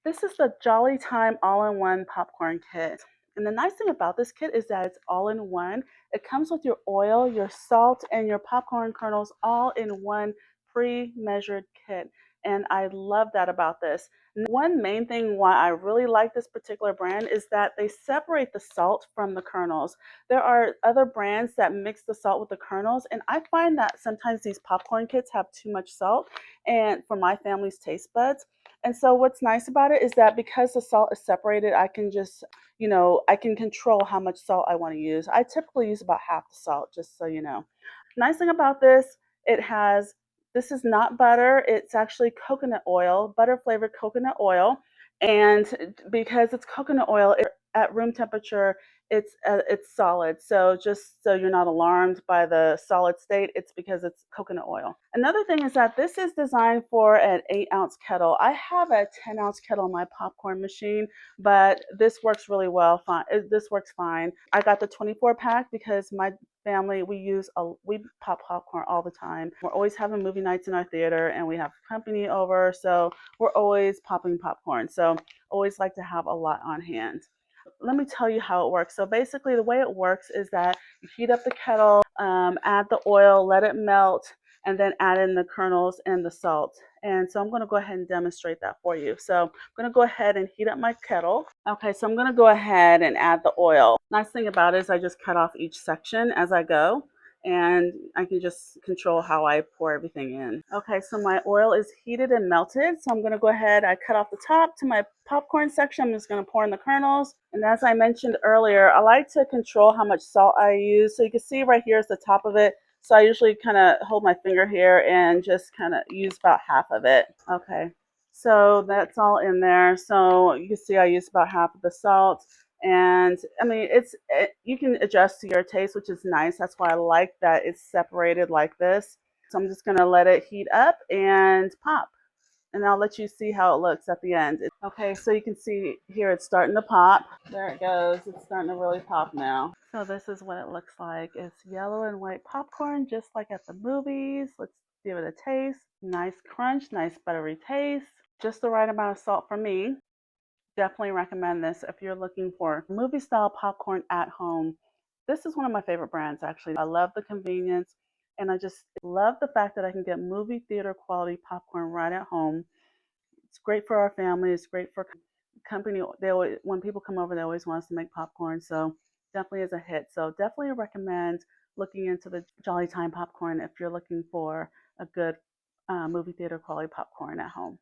This is the Jolly Time all-in-one popcorn kit. And the nice thing about this kit is that it's all in one. It comes with your oil, your salt, and your popcorn kernels all in one pre-measured kit. And I love that about this. One main thing why I really like this particular brand is that they separate the salt from the kernels. There are other brands that mix the salt with the kernels, and I find that sometimes these popcorn kits have too much salt and for my family's taste buds. And so what's nice about it is that because the salt is separated, I can just, I can control how much salt I want to use. I typically use about half the salt, just so you know. Nice thing about this, it has, this is not butter, it's actually coconut oil, butter flavored coconut oil. And because it's coconut oil, at room temperature, it's solid. So just so you're not alarmed by the solid state, it's because it's coconut oil. Another thing is that this is designed for an 8-ounce kettle. I have a 10-ounce kettle in my popcorn machine, but this works really well. Fine, this works fine. I got the 24 pack because my family, we pop popcorn all the time. We're always having movie nights in our theater, and we have company over, so we're always popping popcorn. So always like to have a lot on hand. Let me tell you how it works. So basically, the way it works is that you heat up the kettle, add the oil, let it melt, and then add in the kernels and the salt. And so I'm going to go ahead and demonstrate that for you. So I'm going to go ahead and heat up my kettle. Okay, so I'm going to go ahead and add the oil. Nice thing about it is I just cut off each section as I go, and I can just control how I pour everything in. Okay, so my oil is heated and melted. So I'm going to go ahead, I cut off the top to my popcorn section. I'm just going to pour in the kernels. And as I mentioned earlier, I like to control how much salt I use. So you can see right here is the top of it. So I usually kind of hold my finger here and just kind of use about half of it. Okay, so that's all in there. So you can see I use about half of the salt. And I mean, you can adjust to your taste, which is nice. That's why I like that it's separated like this. So I'm just gonna let it heat up and pop. And I'll let you see how it looks at the end. Okay, so you can see here it's starting to pop. There it goes. It's starting to really pop now. So this is what it looks like. It's yellow and white popcorn, just like at the movies. Let's give it a taste. Nice crunch, nice buttery taste. Just the right amount of salt for me. Definitely recommend this if you're looking for movie style popcorn at home. This is one of my favorite brands, actually. I love the convenience, and I just love the fact that I can get movie theater quality popcorn right at home. It's great for our family. It's great for company. When people come over, they always want us to make popcorn. So definitely is a hit. So definitely recommend looking into the Jolly Time popcorn if you're looking for a good movie theater quality popcorn at home.